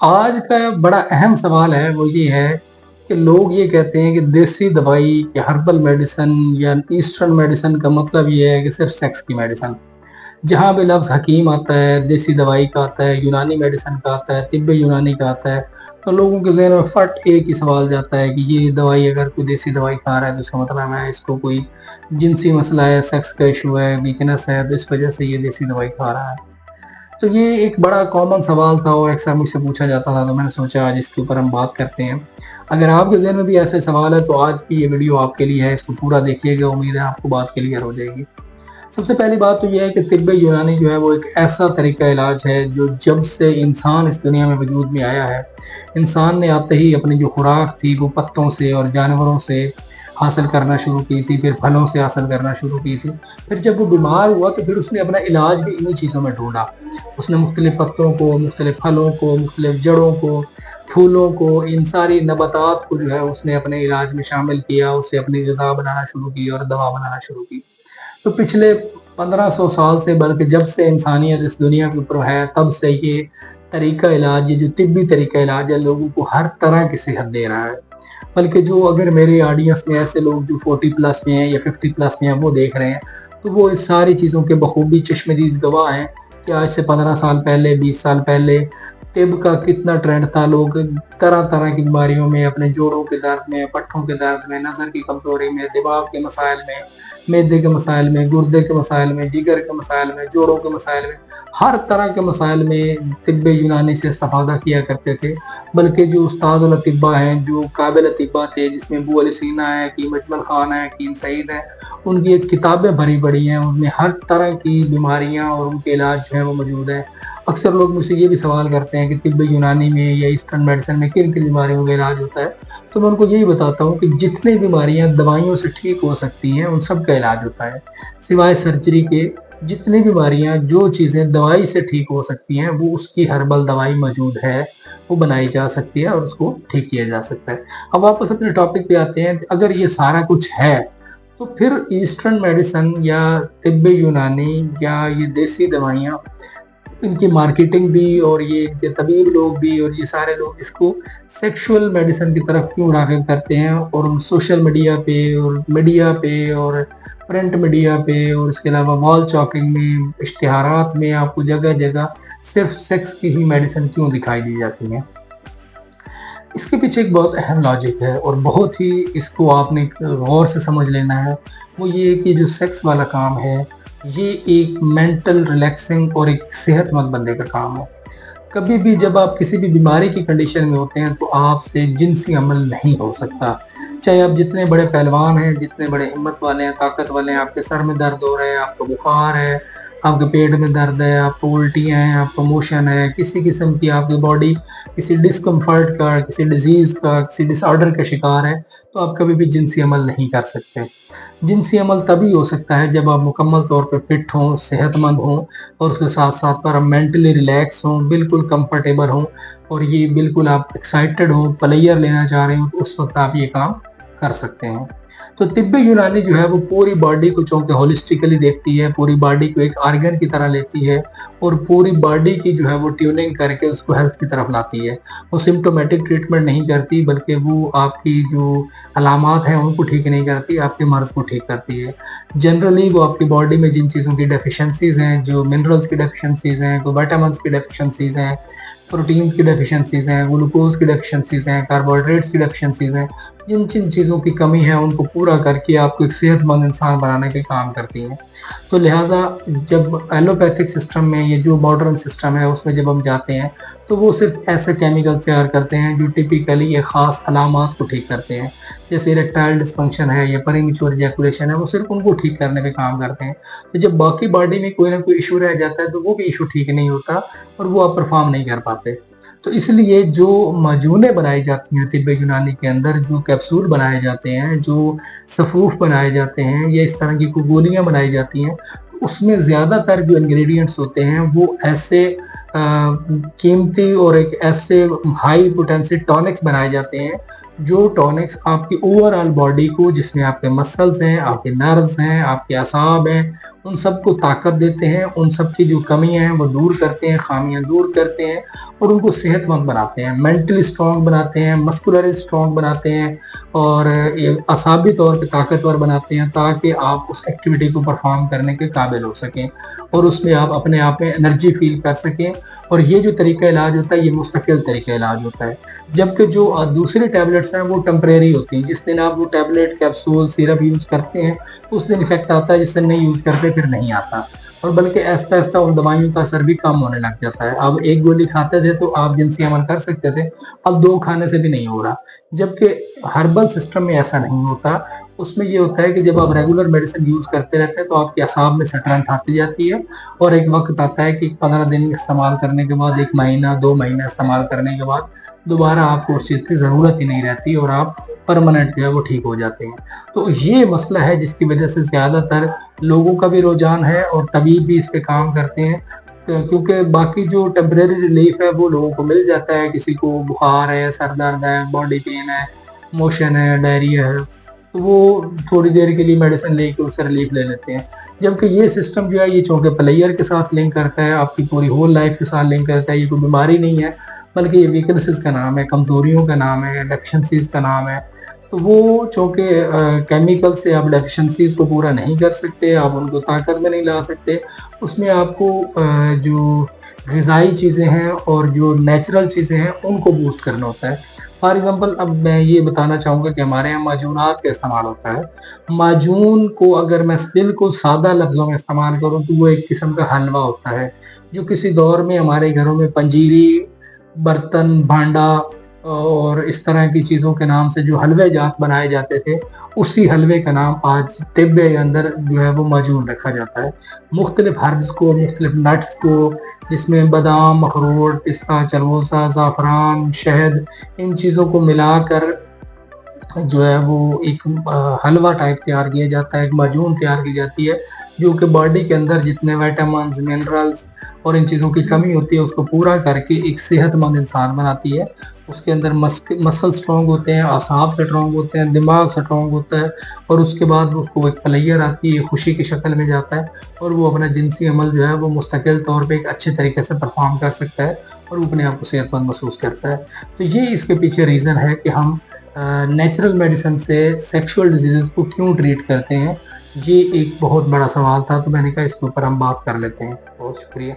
आज का बड़ा अहम सवाल है वो ये है कि लोग ये कहते हैं कि देसी दवाई या हर्बल मेडिसिन या ईस्टर्न मेडिसिन का मतलब ये है कि सिर्फ सेक्स की मेडिसिन। जहाँ भी लफ्ज़ हकीम आता है, देसी दवाई का आता है, यूनानी मेडिसिन का आता है, तिब्बे यूनानी का आता है, तो लोगों के ज़हन में फट एक ही सवाल जाता है कि ये दवाई अगर कोई देसी दवाई खा रहा है तो इसका मतलब है इसको कोई जिनसी मसला है, सेक्स का इशू है, वीकनेस है, तो इस वजह से ये देसी दवाई खा रहा है। तो ये एक बड़ा कॉमन सवाल था और अक्सर मुझसे पूछा जाता था, तो मैंने सोचा आज इसके ऊपर हम बात करते हैं। अगर आपके ज़हन में भी ऐसे सवाल है तो आज की ये वीडियो आपके लिए है, इसको पूरा देखिएगा, उम्मीद है आपको बात क्लियर हो जाएगी। सबसे पहली बात तो ये है कि तिब्बे यूनानी जो है वो एक ऐसा तरीका इलाज है जो जब से इंसान इस दुनिया में वजूद में आया है, इंसान ने आते ही अपनी जो खुराक थी वो पत्तों से और जानवरों से हासिल करना शुरू की थी, फिर फलों से हासिल करना शुरू की थी। फिर जब वो बीमार हुआ तो फिर उसने अपना इलाज भी इन्हीं चीज़ों में ढूँढा। उसने मुख्तलिफ़ पत्तों को, मुख्तलिफ़ फलों को, मुख्तलिफ़ जड़ों को, फूलों को, इन सारी नबातात को जो है उसने अपने इलाज में शामिल किया, उससे अपनी ग़िज़ा बनाना शुरू की और दवा बनाना शुरू की। तो पिछले 1500 साल से, बल्कि जब से इंसानियत इस दुनिया के ऊपर है, तब से ये तरीका इलाज, ये जो तिब्बी तरीका इलाज है, लोगों को हर तरह की सेहत दे रहा है। बल्कि जो अगर मेरे ऑडियंस में ऐसे लोग जो 40 प्लस में हैं या 50 प्लस में हैं वो देख रहे हैं, तो वो इस सारी चीज़ों के बखूबी चश्मदीद गवाह हैं कि आज से 15 साल पहले, 20 साल पहले तिब का कितना ट्रेंड था। लोग तरह-तरह की बीमारियों में, अपने जोड़ों के दर्द में, पट्ठों के दर्द में, नज़र की कमज़ोरी में, दिमाग के मसाइल में, मैदे के मसाइल में, गुर्दे के मसाइल में, जिगर के मसाइल में, जोड़ों के मसाइल में, हर तरह के मसाइल में तिब्बे यूनानी से इस्तिफ़ादा किया करते थे। बल्कि जो उस्तादुल अतिब्बा हैं, जो काबिल अतिब्बा थे, जिसमें अबू अली सीना है, हकीम अजमल ख़ान है, हकीम सईद है, उनकी एक किताबें भरी पड़ी हैं, उनमें हर तरह की बीमारियाँ और उनके इलाज जो हैं वो मौजूद हैं। अक्सर लोग मुझसे ये भी सवाल करते हैं कि तिब्बे यूनानी में या ईस्टर्न मेडिसिन में किन-किन बीमारियों का इलाज होता है? तो मैं उनको यही बताता हूँ कि जितनी बीमारियाँ दवाइयों से ठीक हो सकती हैं, उन सब का इलाज होता है। सिवाय सर्जरी के जितनी बीमारियाँ, जो चीज़ें दवाई से ठीक हो सकती हैं, वो उसकी हर्बल दवाई मौजूद है, वो बनाई जा सकती है और उसको ठीक किया जा सकता है। अब वापस अपने टॉपिक पे आते हैं। अगर ये सारा कुछ है, तो फिर ईस्टर्न मेडिसिन या तिब्बे यूनानी या ये देसी दवाइयाँ, इनकी मार्केटिंग भी और ये इनके तबीब लोग भी और ये सारे लोग इसको सेक्सुअल मेडिसिन की तरफ क्यों राग़िब करते हैं और सोशल मीडिया पे और प्रिंट मीडिया पे और इसके अलावा वॉल चॉकिंग में, इश्तिहारात में आपको जगह-जगह सिर्फ सेक्स की ही मेडिसिन क्यों दिखाई दी जाती हैं? इसके पीछे एक बहुत अहम लॉजिक है और बहुत ही इसको आपने गौर से समझ लेना है। वो ये है कि जो सेक्स वाला काम है, ये एक मेंटल रिलैक्सिंग और एक सेहतमंद बंदे का काम है। कभी भी जब आप किसी भी बीमारी की कंडीशन में होते हैं तो आपसे जिनसी अमल नहीं हो सकता। चाहे आप जितने बड़े पहलवान हैं, जितने बड़े हिम्मत वाले हैं, ताकत वाले हैं, आपके सर में दर्द हो रहा है, आपको बुखार है, आपके पेट में दर्द है, आपको उल्टियाँ हैं, आपको मोशन है, किसी किस्म की आपकी बॉडी किसी डिस्कम्फर्ट का, किसी डिज़ीज़ का, किसी डिसऑर्डर का शिकार है, तो आप कभी भी जिनसी अमल नहीं कर सकते। जिनसी अमल तभी हो सकता है जब आप मुकम्मल तौर पे फिट हों, सेहतमंद हों और उसके साथ-साथ पर आप मेंटली रिलैक्स हों, बिल्कुल कंफर्टेबल हों और ये बिल्कुल आप एक्साइटेड हों, प्लेयर लेना चाह रहे हों, तो उस वक़्त आप ये काम कर सकते हैं। तो तिब्बे यूनानी जो है वो पूरी बॉडी को चूँकि होलिस्टिकली देखती है, पूरी बॉडी को एक ऑर्गन की तरह लेती है और पूरी बॉडी की जो है वो ट्यूनिंग करके उसको हेल्थ की तरफ लाती है। वो सिम्प्टोमेटिक ट्रीटमेंट नहीं करती, बल्कि वो आपकी जो अलामात हैं उनको ठीक नहीं करती, आपके मर्ज़ को ठीक करती है। जनरली वो आपकी बॉडी में जिन चीज़ों की डेफिशिएंसीज़ हैं, जो मिनरल्स की डेफिशिएंसीज़ हैं, कोई विटामिन्स की डेफिशिएंसीज़ हैं, प्रोटीन्स की डेफिशिएंसीज़ हैं, ग्लूकोज़ की डेफिशिएंसीज़ हैं, कार्बोहाइड्रेट्स की डेफिशिएंसीज़ हैं, जिन-जिन चीज़ों की कमी है उनको पूरा करके आपको एक सेहतमंद इंसान बनाने के काम करती हैं। तो लिहाज़ा जब एलोपैथिक सिस्टम में ये जो मॉडर्न सिस्टम है उसमें जब हम जाते हैं, तो वो सिर्फ़ ऐसे केमिकल तैयार करते हैं जो टिपिकली ये ख़ास अलामात को ठीक करते हैं। जैसे इरेक्टाइल डिस्फंक्शन है या प्रीमैच्योर इजैकुलेशन है, वो सिर्फ़ उनको ठीक करने पे काम करते हैं। तो जब बाकी बॉडी में कोई ना कोई इश्यू रह जाता है तो वो भी इश्यू ठीक नहीं होता और वो आप परफ़ॉर्म नहीं कर पाते। तो इसलिए जो माजूनें बनाई जाती हैं तिब्बे यूनानी के अंदर, जो कैप्सूल बनाए जाते हैं, जो सफ़ूफ़ बनाए जाते हैं या इस तरह की कोई गोलियाँ बनाई जाती हैं, उसमें ज़्यादातर जो इंग्रीडिएंट्स होते हैं वो ऐसे कीमती और एक ऐसे हाई पोटेंसी टॉनिक्स बनाए जाते हैं जो टॉनिक्स आपकी ओवरऑल बॉडी को, जिसमें आपके मसल्स हैं, आपके नर्व्स हैं, आपके असाब हैं, उन सबको ताकत देते हैं, उन सब की जो कमियां हैं वो दूर करते हैं, खामियां दूर करते हैं और उनको सेहतमंद बनाते हैं, मेंटली स्ट्रॉन्ग बनाते हैं, मस्कुलरली स्ट्रॉन्ग बनाते हैं और ये असाबी तौर पे ताकतवर बनाते हैं, ताकि आप उस एक्टिविटी को परफॉर्म करने के काबिल हो सकें और उसमें आप अपने आप में एनर्जी फील कर सकें। और ये जो तरीका इलाज होता है ये मुस्तकिल तरीका इलाज होता है, जबकि जो दूसरी टैबलेट्स हैं वो टेम्परेरी होती हैं। जिस दिन आप वो टैबलेट, कैप्सूल, सिरप यूज़ करते हैं उस दिन इफेक्ट आता है, जिस दिन नहीं यूज़ करते फिर नहीं आता, और बल्कि आहिस्ता आहिस्ता उन दवाइयों का असर भी कम होने लग जाता है। अब एक गोली खाते थे तो आप जिनसी अमल कर सकते थे, अब 2 खाने से भी नहीं हो रहा। जबकि हर्बल सिस्टम में ऐसा नहीं होता, उसमें ये होता है कि जब आप रेगुलर मेडिसिन यूज़ करते रहते हैं तो आपके असाब में स्ट्रेंथ आती जाती है और एक वक्त आता है कि 15 दिन इस्तेमाल करने के बाद, 1 महीना 2 महीना इस्तेमाल करने के बाद दोबारा आपको उस चीज़ की ज़रूरत ही नहीं रहती और आप परमानेंट जो है वो ठीक हो जाते हैं। तो ये मसला है जिसकी वजह से ज़्यादातर लोगों का भी रुझान है और तबीब भी इस पे काम करते हैं, क्योंकि बाकी जो टेम्परेरी रिलीफ है वो लोगों को मिल जाता है। किसी को बुखार है, सर दर्द है, बॉडी पेन है, मोशन है, डायरिया है, तो वो थोड़ी देर के लिए मेडिसिन लेके उससे रिलीफ ले लेते हैं। जबकि ये सिस्टम जो है ये चूँकि प्लेयर के साथ लिंक करता है, आपकी पूरी होल लाइफ के साथ लिंक करता है। ये कोई बीमारी नहीं है, बल्कि ये वीकनेसेस का नाम है, कमज़ोरियों का नाम है, डेफिशिएंसीज़ का नाम है। तो वो चूँकि केमिकल से आप डेफिशिएंसीज़ को पूरा नहीं कर सकते, आप उनको ताकत में नहीं ला सकते, उसमें आपको जो ग़िज़ाई चीज़ें हैं और जो नेचुरल चीज़ें हैं उनको बूस्ट करना होता है। फॉर एग्ज़ाम्पल अब मैं ये बताना चाहूँगा कि हमारे यहाँ माजूनात का इस्तेमाल होता है। माजून को अगर मैं बिल्कुल सादा लफ्ज़ों में इस्तेमाल करूँ तो वो एक किस्म का हलवा होता है, जो किसी दौर में हमारे घरों में पंजीरी, बर्तन, भांडा और इस तरह की चीज़ों के नाम से जो हलवे जात बनाए जाते थे, उसी हलवे का नाम आज तिब्ब के अंदर जो है वो माजून रखा जाता है। मुख्तलिफ हर्ब्स को, मुख्तलिफ नट्स को, जिसमें बादाम, अखरोट, पिस्ता, चरमोज़ा, ज़ाफ़रान, शहद, इन चीज़ों को मिलाकर जो है वो एक हलवा टाइप तैयार किया जाता है, एक माजून तैयार की जाती है, जो कि बॉडी के अंदर जितने विटामिन्स, मिनरल्स और इन चीज़ों की कमी होती है उसको पूरा करके एक सेहतमंद इंसान बनाती है। उसके अंदर मसल स्ट्रॉन्ग होते हैं, असाब स्ट्रॉन्ग होते हैं, दिमाग स्ट्रॉन्ग होता है और उसके बाद उसको एक प्लेयर आती है, खुशी की शक्ल में जाता है और वो अपना जिनसी अमल जो है वो मुस्तकिल तौर पे एक अच्छे तरीके से परफॉर्म कर सकता है और वो अपने आप को सेहतमंद महसूस करता है। तो ये इसके पीछे रीज़न है कि हम नेचुरल मेडिसिन से सेक्सुअल डिजीज़ को क्यों ट्रीट करते हैं। ये एक बहुत बड़ा सवाल था, तो मैंने कहा इसके ऊपर हम बात कर लेते हैं। बहुत शुक्रिया।